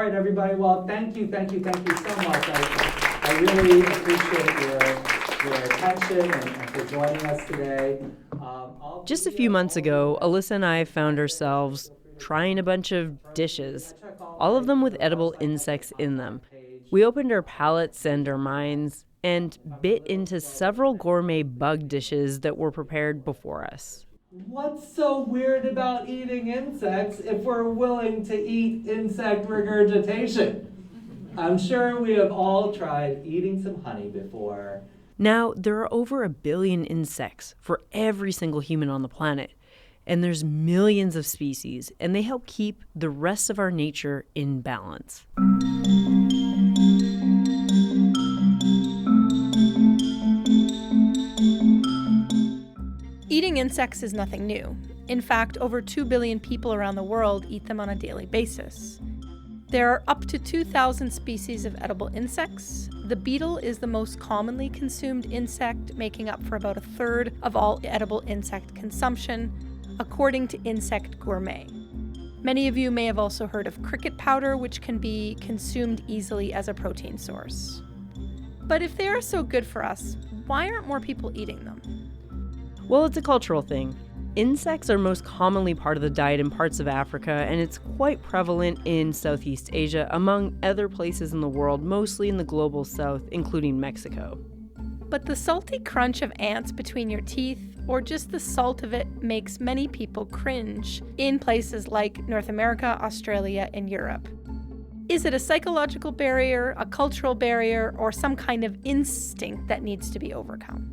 right, everybody. Well, thank you so much. I really appreciate your attention and for joining us today. Just a few months ago, Alyssa and I found ourselves trying a bunch of dishes, all of them with edible insects in them. We opened our palates and our minds and bit into several gourmet bug dishes that were prepared before us. What's so weird about eating insects if we're willing to eat insect regurgitation? I'm sure we have all tried eating some honey before. Now, there are over 1 billion insects for every single human on the planet, and there's millions of species, and they help keep the rest of our nature in balance. Eating insects is nothing new. In fact, over 2 billion people around the world eat them on a daily basis. There are up to 2,000 species of edible insects. The beetle is the most commonly consumed insect, making up for about 1/3 of all edible insect consumption, according to Insect Gourmet. Many of you may have also heard of cricket powder, which can be consumed easily as a protein source. But if they are so good for us, why aren't more people eating them? Well, it's a cultural thing. Insects are most commonly part of the diet in parts of Africa, and it's quite prevalent in Southeast Asia, among other places in the world, mostly in the global south, including Mexico. But the salty crunch of ants between your teeth, or just the salt of it, makes many people cringe in places like North America, Australia, and Europe. Is it a psychological barrier, a cultural barrier, or some kind of instinct that needs to be overcome?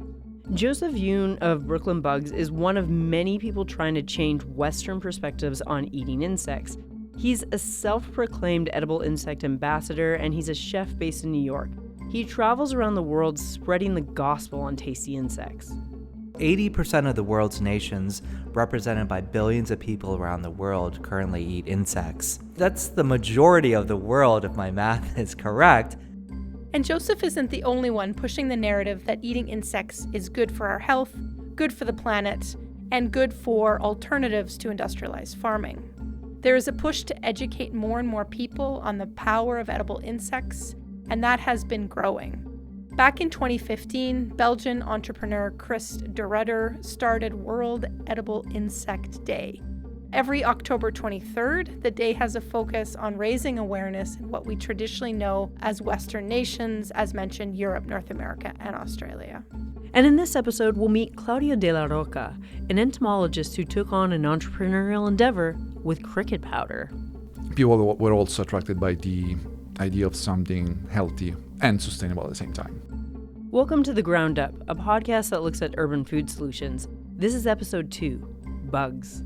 Joseph Yoon of Brooklyn Bugs is one of many people trying to change Western perspectives on eating insects. He's a self-proclaimed edible insect ambassador, and he's a chef based in New York. He travels around the world spreading the gospel on tasty insects. 80% of the world's nations, represented by billions of people around the world, currently eat insects. That's the majority of the world, if my math is correct. And Joseph isn't the only one pushing the narrative that eating insects is good for our health, good for the planet, and good for alternatives to industrialized farming. There is a push to educate more and more people on the power of edible insects, and that has been growing. Back in 2015, Belgian entrepreneur Chris de Ruyter started World Edible Insect Day. Every October 23rd, the day has a focus on raising awareness in what we traditionally know as Western nations, as mentioned, Europe, North America, and Australia. And in this episode, we'll meet Claudio La Rocca, an entomologist who took on an entrepreneurial endeavor with cricket powder. People were also attracted by the idea of something healthy and sustainable at the same time. Welcome to The Ground Up, a podcast that looks at urban food solutions. This is episode 2, Bugs.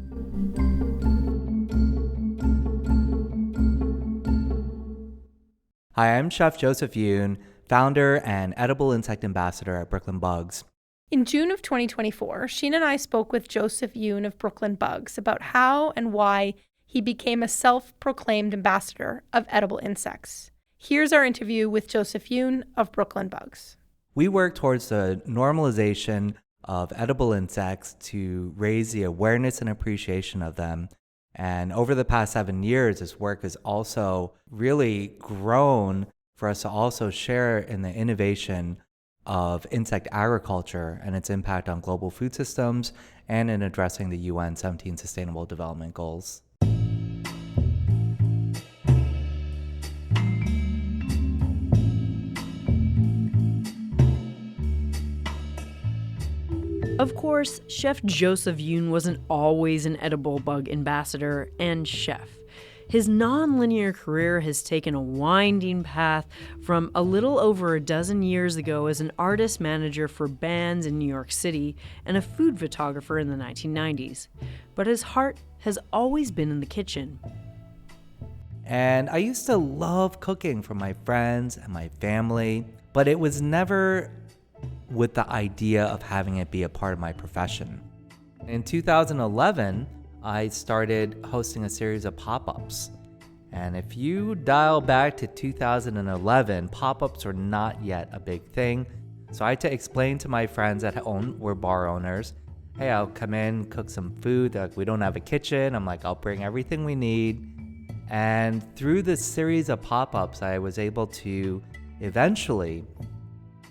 Hi, I'm Chef Joseph Yoon, founder and edible insect ambassador at Brooklyn Bugs. In June of 2024, Sheen and I spoke with Joseph Yoon of Brooklyn Bugs about how and why he became a self-proclaimed ambassador of edible insects. Here's our interview with Joseph Yoon of Brooklyn Bugs. We work towards the normalization of edible insects to raise the awareness and appreciation of them. And over the past 7 years, this work has also really grown for us to also share in the innovation of insect agriculture and its impact on global food systems and in addressing the UN 17 Sustainable Development Goals. Of course, Chef Joseph Yoon wasn't always an edible bug ambassador and chef. His non-linear career has taken a winding path from a little over a dozen years ago as an artist manager for bands in New York City and a food photographer in the 1990s. But his heart has always been in the kitchen. And I used to love cooking for my friends and my family, but it was never with the idea of having it be a part of my profession. In 2011, I started hosting a series of pop-ups. And if you dial back to 2011, pop-ups were not yet a big thing. So I had to explain to my friends that were bar owners, hey, I'll come in, cook some food. They're like, we don't have a kitchen. I'm like, I'll bring everything we need. And through this series of pop-ups, I was able to eventually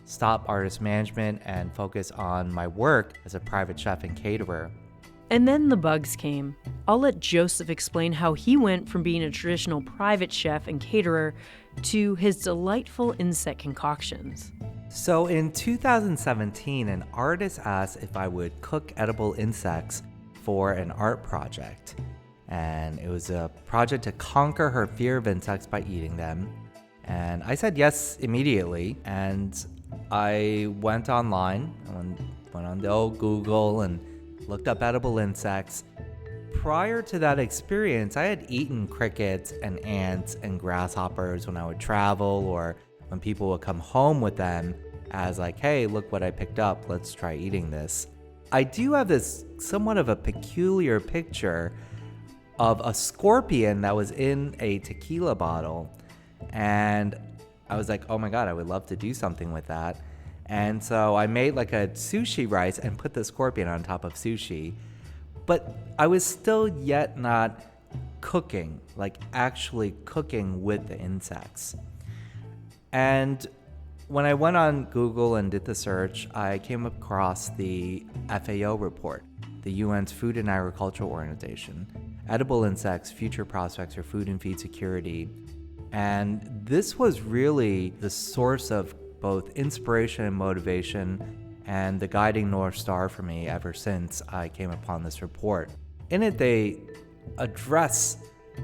stop artist management and focus on my work as a private chef and caterer. And then the bugs came. I'll let Joseph explain how he went from being a traditional private chef and caterer to his delightful insect concoctions. So in 2017, an artist asked if I would cook edible insects for an art project. And it was a project to conquer her fear of insects by eating them. And I said yes immediately. And I went online, went on the old Google and looked up edible insects. Prior to that experience, I had eaten crickets and ants and grasshoppers when I would travel or when people would come home with them as like, hey, look what I picked up, let's try eating this. I do have this somewhat of a peculiar picture of a scorpion that was in a tequila bottle. And I was like, oh my God, I would love to do something with that. And so I made like a sushi rice and put the scorpion on top of sushi. But I was still yet not cooking, like actually cooking with the insects. And when I went on Google and did the search, I came across the FAO report, the UN's Food and Agriculture Organization, Edible Insects, Future Prospects for Food and Feed Security. And this was really the source of both inspiration and motivation and the guiding North Star for me ever since I came upon this report. In it, they address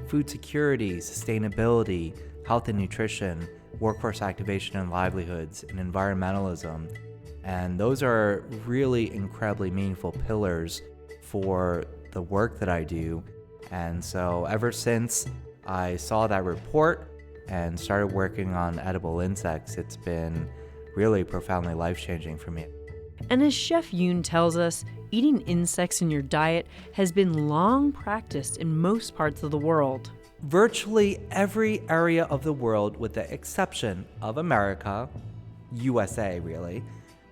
food security, sustainability, health and nutrition, workforce activation and livelihoods, and environmentalism. And those are really incredibly meaningful pillars for the work that I do. And so ever since I saw that report and started working on edible insects, it's been really profoundly life-changing for me. And as Chef Yoon tells us, eating insects in your diet has been long practiced in most parts of the world. Virtually every area of the world, with the exception of America, USA really,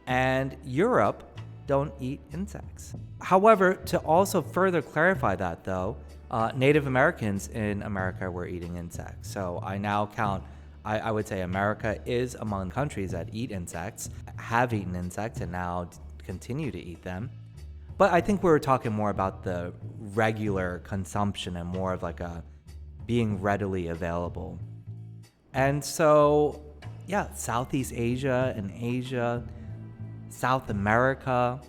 and Europe, don't eat insects. However, to also further clarify that though, Native Americans in America were eating insects. So I now count, I would say America is among countries that eat insects, have eaten insects, and now continue to eat them. But I think we were talking more about the regular consumption and more of like a being readily available. And so, yeah, Southeast Asia and Asia, South America,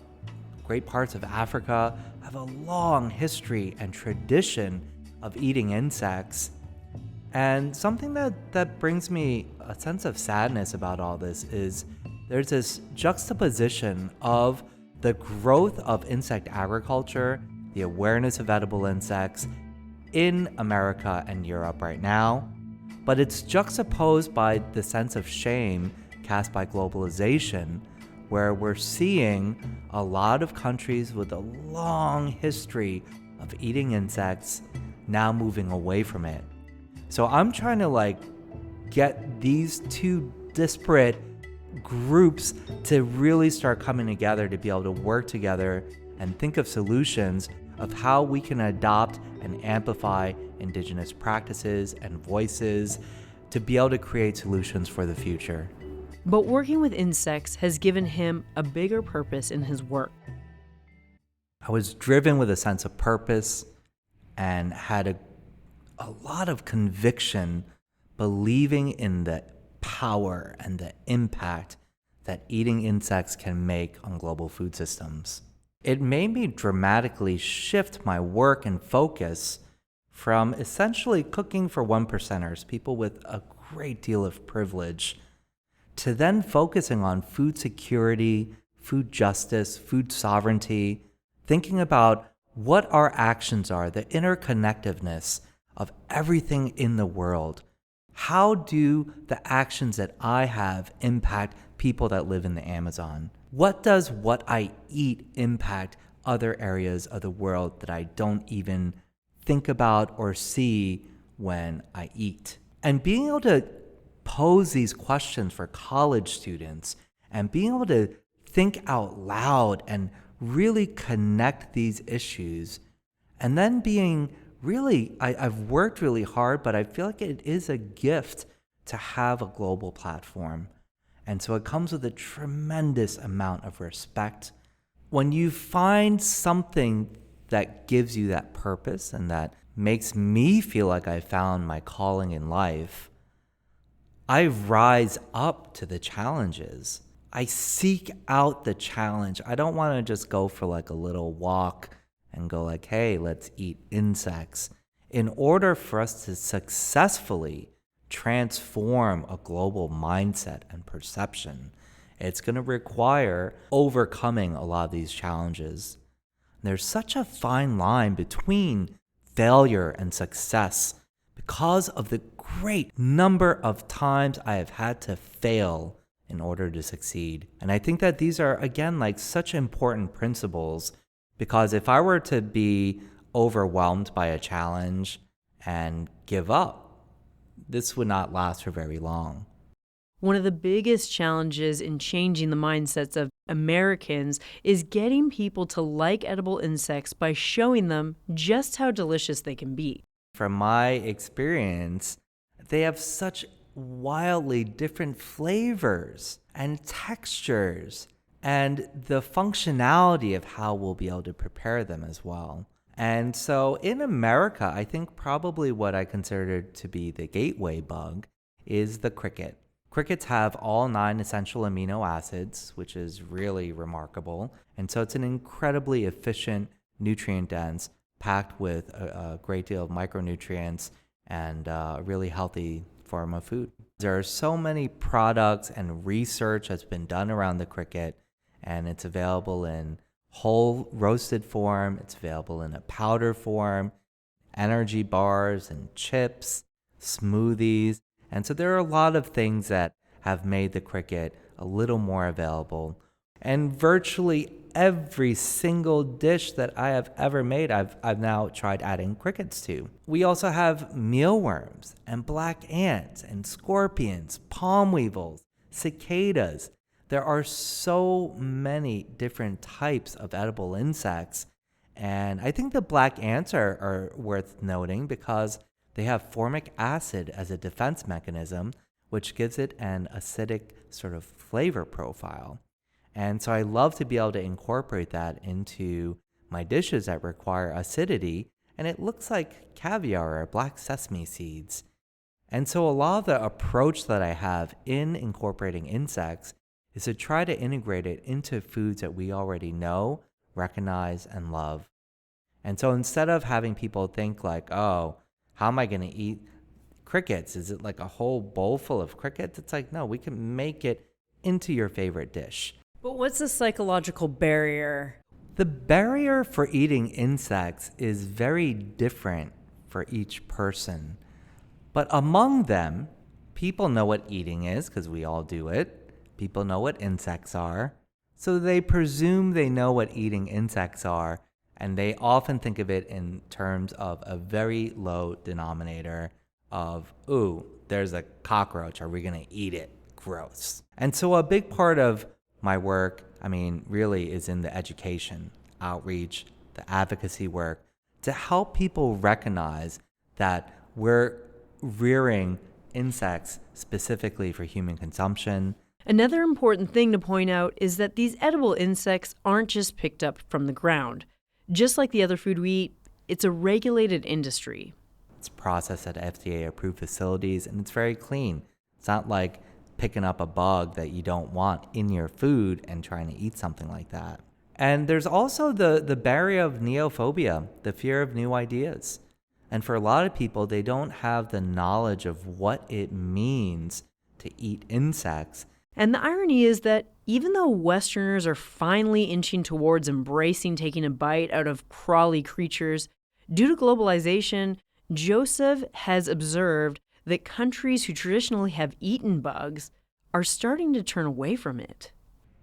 great parts of Africa have a long history and tradition of eating insects. And something that brings me a sense of sadness about all this is there's this juxtaposition of the growth of insect agriculture, the awareness of edible insects in America and Europe right now, but it's juxtaposed by the sense of shame cast by globalization, where we're seeing a lot of countries with a long history of eating insects now moving away from it. So I'm trying to get these two disparate groups to really start coming together to be able to work together and think of solutions of how we can adopt and amplify indigenous practices and voices to be able to create solutions for the future. But working with insects has given him a bigger purpose in his work. I was driven with a sense of purpose and had a lot of conviction, believing in the power and the impact that eating insects can make on global food systems. It made me dramatically shift my work and focus from essentially cooking for one percenters, people with a great deal of privilege, to then focusing on food security, food justice, food sovereignty, thinking about what our actions are, the interconnectedness of everything in the world. How do the actions that I have impact people that live in the Amazon? What does what I eat impact other areas of the world that I don't even think about or see when I eat? And being able to pose these questions for college students and being able to think out loud and really connect these issues, and then being really, I've worked really hard, but I feel like it is a gift to have a global platform. And so it comes with a tremendous amount of respect. When you find something that gives you that purpose and that makes me feel like I found my calling in life, I rise up to the challenges. I seek out the challenge. I don't want to just go for like a little walk and go like, hey, let's eat insects. In order for us to successfully transform a global mindset and perception, it's going to require overcoming a lot of these challenges. There's such a fine line between failure and success because of the great number of times I have had to fail in order to succeed. And I think that these are, again, like such important principles, because if I were to be overwhelmed by a challenge and give up, this would not last for very long. One of the biggest challenges in changing the mindsets of Americans is getting people to like edible insects by showing them just how delicious they can be. From my experience, they have such wildly different flavors and textures, and the functionality of how we'll be able to prepare them as well. And so in America, I think probably what I consider to be the gateway bug is the cricket. Crickets have all 9 essential amino acids, which is really remarkable. And so it's an incredibly efficient, nutrient dense, packed with a great deal of micronutrients and a really healthy form of food. There are so many products and research that's been done around the cricket, and it's available in whole roasted form, it's available in a powder form, energy bars and chips, smoothies. And so there are a lot of things that have made the cricket a little more available. And virtually every single dish that I have ever made, I've now tried adding crickets to. We also have mealworms and black ants and scorpions, palm weevils, cicadas. There are so many different types of edible insects. And I think the black ants are worth noting because they have formic acid as a defense mechanism, which gives it an acidic sort of flavor profile. And so I love to be able to incorporate that into my dishes that require acidity, and it looks like caviar or black sesame seeds. And so a lot of the approach that I have in incorporating insects is to try to integrate it into foods that we already know, recognize, and love. And so instead of having people think like, oh, how am I going to eat crickets? Is it like a whole bowl full of crickets? It's like, no, we can make it into your favorite dish. But what's the psychological barrier? The barrier for eating insects is very different for each person. But among them, people know what eating is because we all do it. People know what insects are. So they presume they know what eating insects are, and they often think of it in terms of a very low denominator of, ooh, there's a cockroach. Are we going to eat it? Gross. And so a big part of my work, really is in the education, outreach, the advocacy work, to help people recognize that we're rearing insects specifically for human consumption. Another important thing to point out is that these edible insects aren't just picked up from the ground. Just like the other food we eat, it's a regulated industry. It's processed at FDA-approved facilities, and it's very clean. It's not like picking up a bug that you don't want in your food and trying to eat something like that. And there's also the barrier of neophobia, the fear of new ideas. And for a lot of people, they don't have the knowledge of what it means to eat insects. And the irony is that even though Westerners are finally inching towards embracing taking a bite out of crawly creatures, due to globalization, Joseph has observed that countries who traditionally have eaten bugs are starting to turn away from it.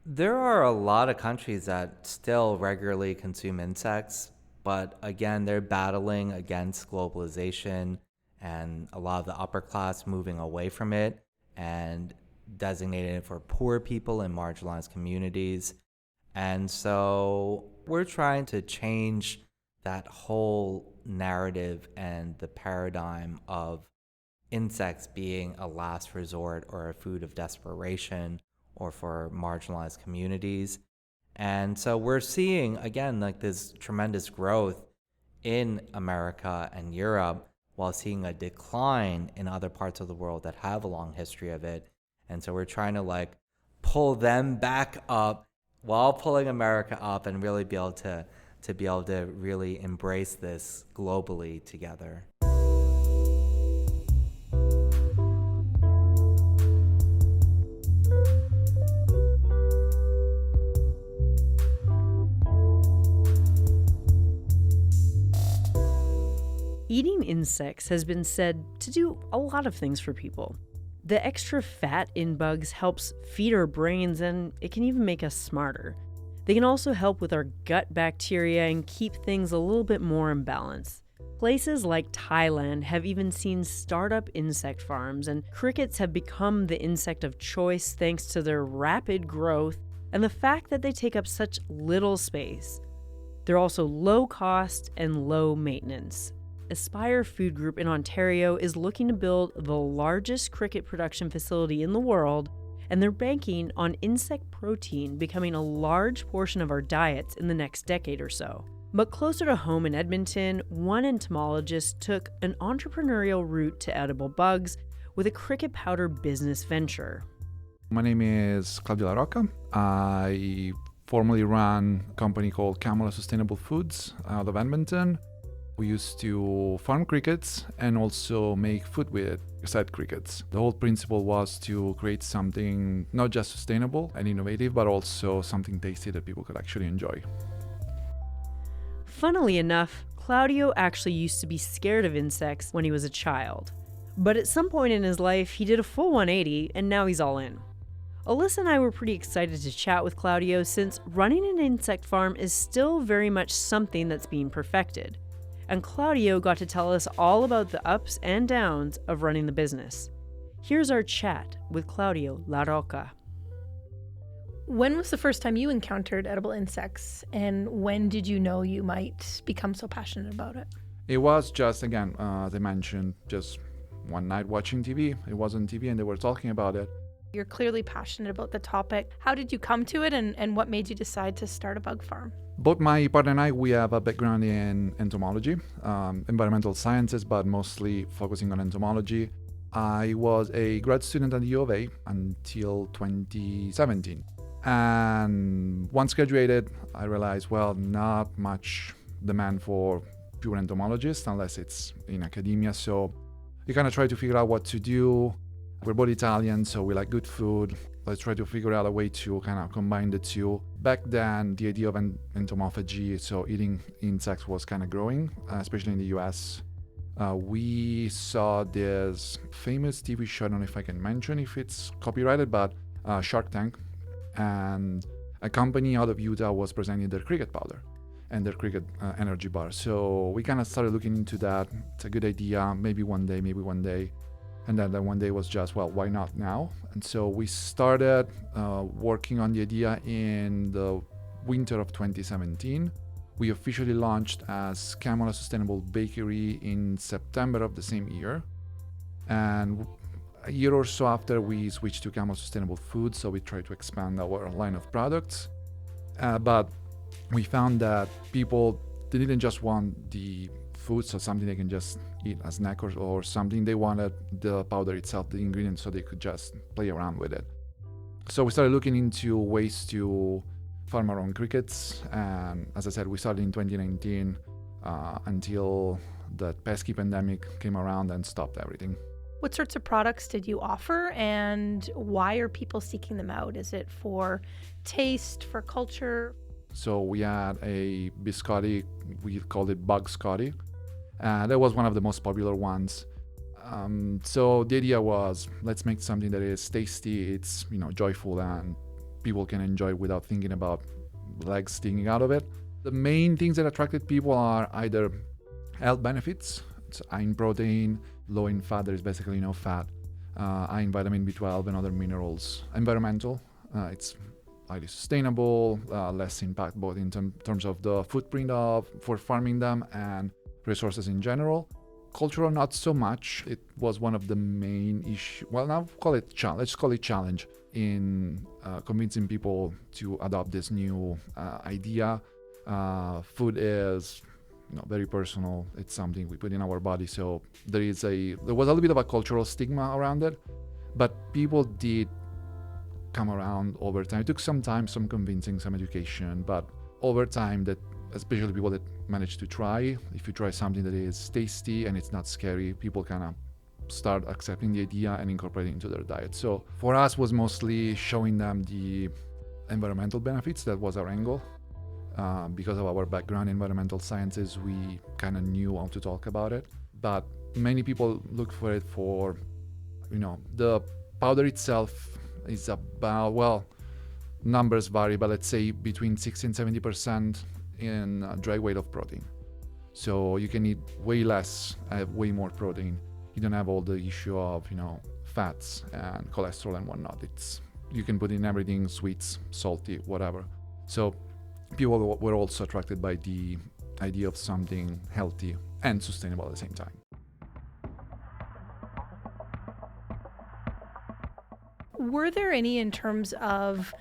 There are a lot of countries that still regularly consume insects, but again, they're battling against globalization and a lot of the upper class moving away from it and designating it for poor people in marginalized communities. And so we're trying to change that whole narrative and the paradigm of insects being a last resort or a food of desperation or for marginalized communities. And so we're seeing, again, like this tremendous growth in America and Europe while seeing a decline in other parts of the world that have a long history of it. And so we're trying to like pull them back up while pulling America up and really be able to really embrace this globally together. Eating insects has been said to do a lot of things for people. The extra fat in bugs helps feed our brains, and it can even make us smarter. They can also help with our gut bacteria and keep things a little bit more in balance. Places like Thailand have even seen startup insect farms, and crickets have become the insect of choice thanks to their rapid growth and the fact that they take up such little space. They're also low cost and low maintenance. Aspire Food Group in Ontario is looking to build the largest cricket production facility in the world, and they're banking on insect protein becoming a large portion of our diets in the next decade or so. But closer to home in Edmonton, one entomologist took an entrepreneurial route to edible bugs with a cricket powder business venture. My name is Claudio La Rocca. I formerly ran a company called Camera Sustainable Foods out of Edmonton. We used to farm crickets and also make food with said crickets. The whole principle was to create something not just sustainable and innovative, but also something tasty that people could actually enjoy. Funnily enough, Claudio actually used to be scared of insects when he was a child. But at some point in his life, he did a full 180 and now he's all in. Alyssa and I were pretty excited to chat with Claudio since running an insect farm is still very much something that's being perfected. And Claudio got to tell us all about the ups and downs of running the business. Here's our chat with Claudio La Rocca. When was the first time you encountered edible insects, and when did you know you might become so passionate about it? It was just, again, as I mentioned, just one night watching TV. It was on TV and they were talking about it. You're clearly passionate about the topic. How did you come to it, and what made you decide to start a bug farm? Both my partner and I, we have a background in entomology, environmental sciences, but mostly focusing on entomology. I was a grad student at the U of A until 2017. And once graduated, I realized, well, not much demand for pure entomologists unless it's in academia. So you kind of try to figure out what to do. We're both Italian, so we like good food. Let's try to figure out a way to kind of combine the two. Back then, the idea of entomophagy, so eating insects, was kind of growing, especially in the US. We saw this famous TV show, I don't know if I can mention if it's copyrighted, but Shark Tank. And a company out of Utah was presenting their cricket powder and their cricket energy bar. So we kind of started looking into that. It's a good idea, maybe one day. And then one day was just, well, why not now? And so we started working on the idea in the winter of 2017. We officially launched as Camera Sustainable Bakery in September of the same year. And a year or so after, we switched to Camera Sustainable Foods, so we tried to expand our line of products. But we found that people, they didn't just want the food, so something they can just eat as a snack or something. They wanted the powder itself, the ingredients, so they could just play around with it. So we started looking into ways to farm our own crickets. And as I said, we started in 2019 until the pesky pandemic came around and stopped everything. What sorts of products did you offer, and why are people seeking them out? Is it for taste, for culture? So we had a biscotti, we called it Bug Scotty. That was one of the most popular ones. So the idea was, let's make something that is tasty, it's joyful, and people can enjoy without thinking about legs sticking out of it. The main things that attracted people are either health benefits, it's high in protein, low in fat, there is basically no fat, high in vitamin B12 and other minerals. Environmental, it's highly sustainable, less impact both in terms of the footprint for farming them and resources in general. Cultural, not so much. It was one of the main issues. Well, now let's call it challenge in convincing people to adopt this new idea. Food is very personal. It's something we put in our body. So there was a little bit of a cultural stigma around it, but people did come around over time. It took some time, some convincing, some education, but over time, that especially people that manage to try, if you try something that is tasty and it's not scary, people kind of start accepting the idea and incorporating it into their diet. So for us was mostly showing them the environmental benefits. That was our angle. Because of our background in environmental sciences, we kind of knew how to talk about it. But many people look for it for, the powder itself is about, well, numbers vary, but let's say between 60 and 70% in dry weight of protein. So you can eat way less, have way more protein. You don't have all the issue of, fats and cholesterol and whatnot. You can put in everything, sweets, salty, whatever. So people were also attracted by the idea of something healthy and sustainable at the same time. Were there any in terms of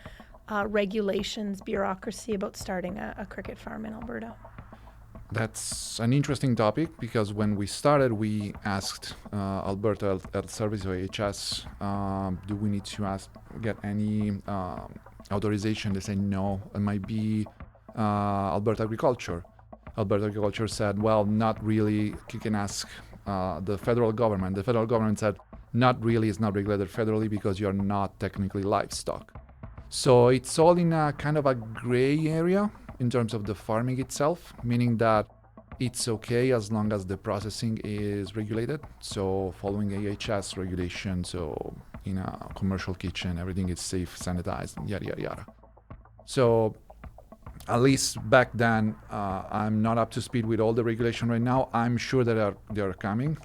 regulations, bureaucracy about starting a cricket farm in Alberta? That's an interesting topic because when we started, we asked Alberta Health Service, or AHS, do we need to get any authorization? They said no, it might be Alberta Agriculture. Alberta Agriculture said, well, not really. You can ask the federal government. The federal government said, not really, it's not regulated federally because you're not technically livestock. So it's all in a kind of a gray area in terms of the farming itself, meaning that it's okay as long as the processing is regulated. So following AHS regulation, so in a commercial kitchen, everything is safe, sanitized, yada, yada, yada. So at least back then, I'm not up to speed with all the regulation right now. I'm sure that they are coming.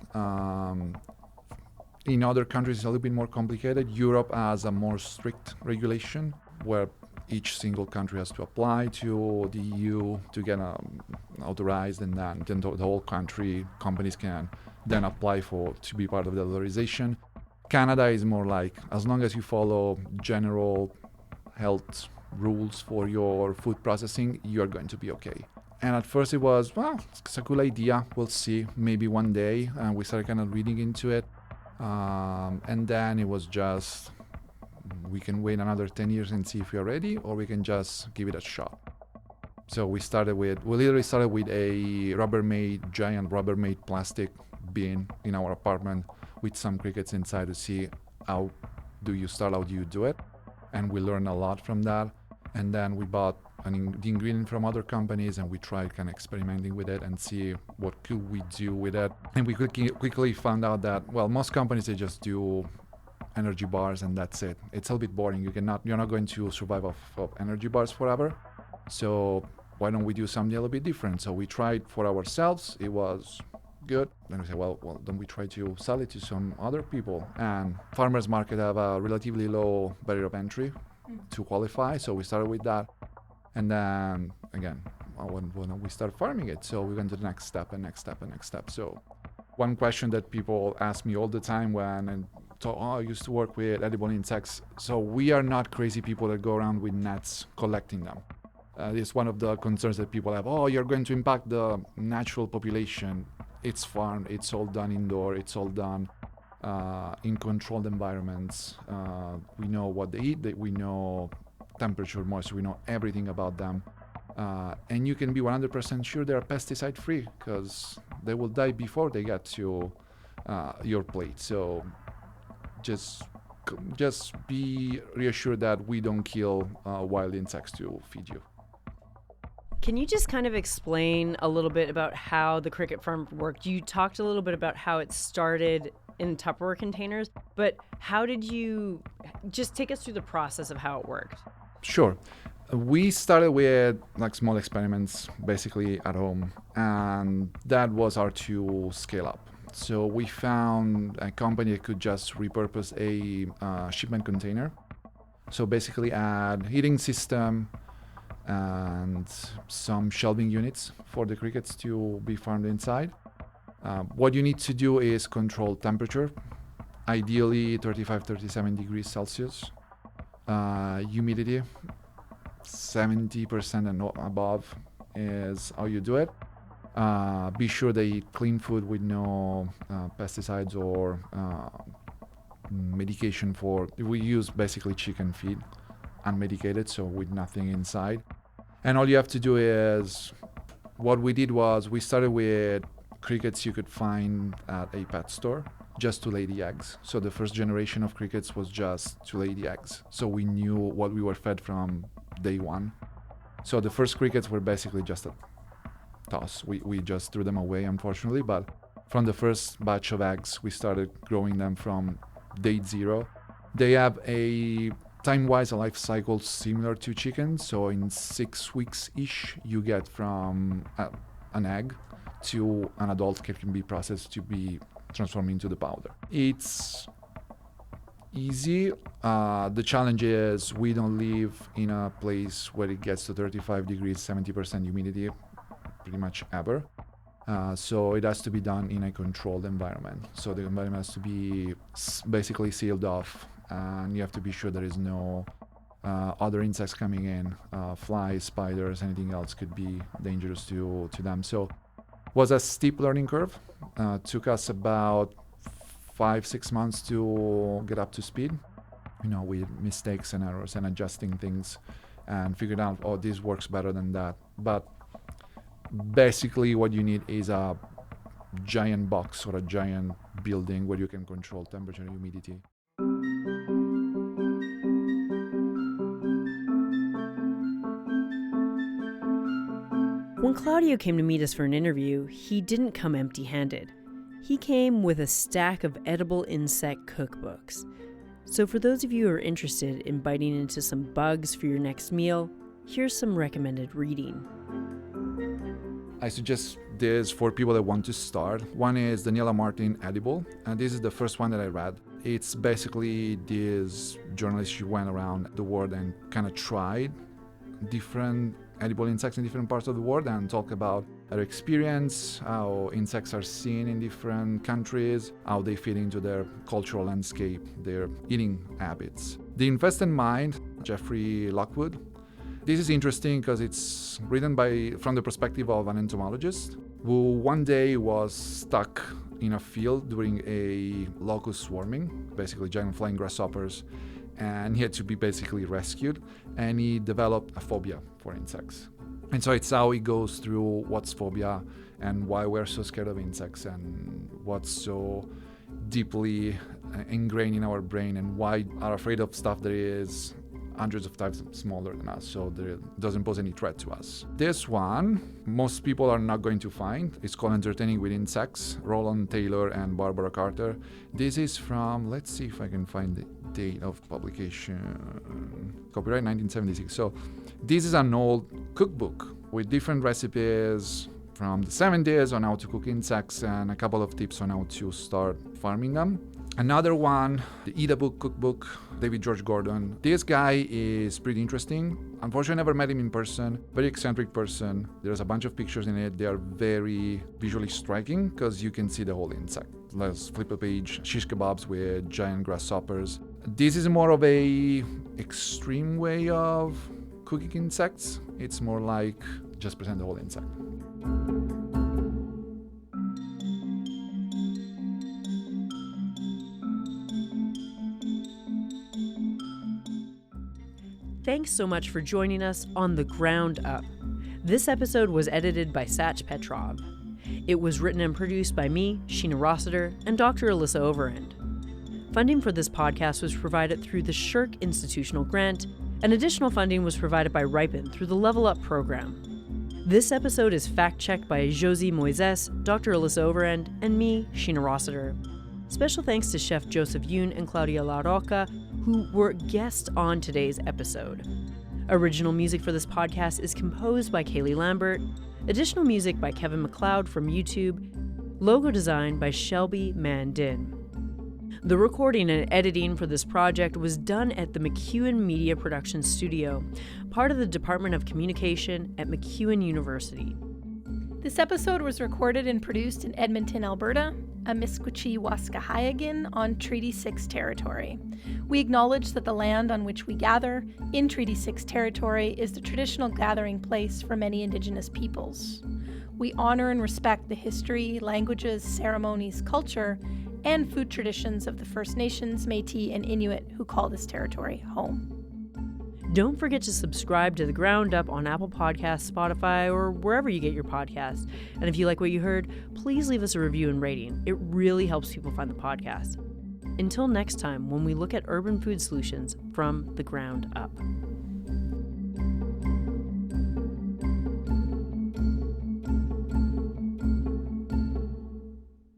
In other countries, it's a little bit more complicated. Europe has a more strict regulation where each single country has to apply to the EU to get authorized, and then the whole country, companies can then apply to be part of the authorization. Canada is more like, as long as you follow general health rules for your food processing, you're going to be okay. And at first it was, well, it's a cool idea. We'll see, maybe one day. And we started kind of reading into it. And then it was just, we can wait another 10 years and see if we are ready, or we can just give it a shot. So we literally started with a giant Rubbermaid plastic bin in our apartment with some crickets inside to see how do you do it. And we learned a lot from that. And then we bought the ingredient from other companies, and we tried kind of experimenting with it and see what could we do with it. And we quickly found out that, well, most companies, they just do energy bars and that's it. It's a little bit boring. You're not going to survive off of energy bars forever. So why don't we do something a little bit different? So we tried for ourselves. It was good. Then we said, well, then we try to sell it to some other people. And farmers market have a relatively low barrier of entry to qualify. So we started with that. And then again, when we start farming it, so we went to the next step. So one question that people ask me all the time when I used to work with edible insects. So we are not crazy people that go around with nets collecting them. It's one of the concerns that people have. Oh, you're going to impact the natural population. It's farmed. It's all done indoor. It's all done in controlled environments. We know what they eat. We know temperature, moisture. We know everything about them. And you can be 100% sure they're pesticide free because they will die before they get to your plate. So just be reassured that we don't kill wild insects to feed you. Can you just kind of explain a little bit about how the cricket farm worked? You talked a little bit about how it started in Tupperware containers, but how did you just take us through the process of how it worked? Sure. We started with like small experiments basically at home, and that was our to scale up. So we found a company that could just repurpose a shipment container. So basically add heating system, and some shelving units for the crickets to be farmed inside. What you need to do is control temperature, ideally 35-37 degrees Celsius. Humidity, 70% and above is how you do it. Be sure they eat clean food with no pesticides or medication we use basically chicken feed, unmedicated, so with nothing inside. And all you have to do is, what we did was we started with crickets you could find at a pet store just to lay the eggs. So the first generation of crickets was just to lay the eggs. So we knew what we were fed from day one. So the first crickets were basically just a toss. We just threw them away, unfortunately, but from the first batch of eggs, we started growing them from day 0. They have a time-wise a life cycle similar to chickens. So in 6 weeks-ish, you get from an egg to an adult that can be processed to be transformed into the powder. It's easy. The challenge is we don't live in a place where it gets to 35 degrees, 70% humidity, pretty much ever. So it has to be done in a controlled environment. So the environment has to be basically sealed off, and you have to be sure there is no other insects coming in, flies, spiders, anything else could be dangerous to them. So was a steep learning curve. Took us about 5-6 months to get up to speed, with mistakes and errors and adjusting things, and figured out, oh, this works better than that. But basically what you need is a giant box or a giant building where you can control temperature and humidity. When Claudio came to meet us for an interview, he didn't come empty-handed. He came with a stack of edible insect cookbooks. So for those of you who are interested in biting into some bugs for your next meal, here's some recommended reading. I suggest this for people that want to start. One is Daniela Martin Edible, and this is the first one that I read. It's basically this journalist, she went around the world and kind of tried different edible insects in different parts of the world and talk about their experience, how insects are seen in different countries, how they fit into their cultural landscape, their eating habits. The Infested Mind, Jeffrey Lockwood. This is interesting because it's written from the perspective of an entomologist who one day was stuck in a field during a locust swarming, basically giant flying grasshoppers, and he had to be basically rescued, and he developed a phobia for insects. And so it's how he goes through what's phobia and why we're so scared of insects and what's so deeply ingrained in our brain and why are afraid of stuff that is hundreds of times smaller than us, so it doesn't pose any threat to us. This one, most people are not going to find. It's called Entertaining with Insects, Roland Taylor and Barbara Carter. This is from, let's see if I can find the date of publication, copyright 1976. So this is an old cookbook with different recipes from the 70s on how to cook insects and a couple of tips on how to start farming them. Another one, the Eat a Book cookbook, David George Gordon. This guy is pretty interesting. Unfortunately, I never met him in person. Very eccentric person. There's a bunch of pictures in it. They are very visually striking because you can see the whole insect. Let's flip a page. Shish kebabs with giant grasshoppers. This is more of a extreme way of cooking insects. It's more like just present the whole insect. Thanks so much for joining us on The Ground Up. This episode was edited by Satch Petrov. It was written and produced by me, Sheena Rossiter, and Dr. Alyssa Overend. Funding for this podcast was provided through the Shirk Institutional Grant, and additional funding was provided by Ripen through the Level Up program. This episode is fact-checked by Josie Moises, Dr. Alyssa Overend, and me, Sheena Rossiter. Special thanks to Chef Joseph Yoon and Claudio La Rocca, who were guests on today's episode. Original music for this podcast is composed by Kaylee Lambert, additional music by Kevin MacLeod from YouTube, logo design by Shelby Mandin. The recording and editing for this project was done at the McEwen Media Production Studio, part of the Department of Communication at McEwen University. This episode was recorded and produced in Edmonton, Alberta, Amiskwaciy-Waskahiagin on Treaty 6 territory. We acknowledge that the land on which we gather in Treaty 6 territory is the traditional gathering place for many Indigenous peoples. We honor and respect the history, languages, ceremonies, culture, and food traditions of the First Nations, Métis, and Inuit who call this territory home. Don't forget to subscribe to The Ground Up on Apple Podcasts, Spotify, or wherever you get your podcasts. And if you like what you heard, please leave us a review and rating. It really helps people find the podcast. Until next time, when we look at urban food solutions from the ground up.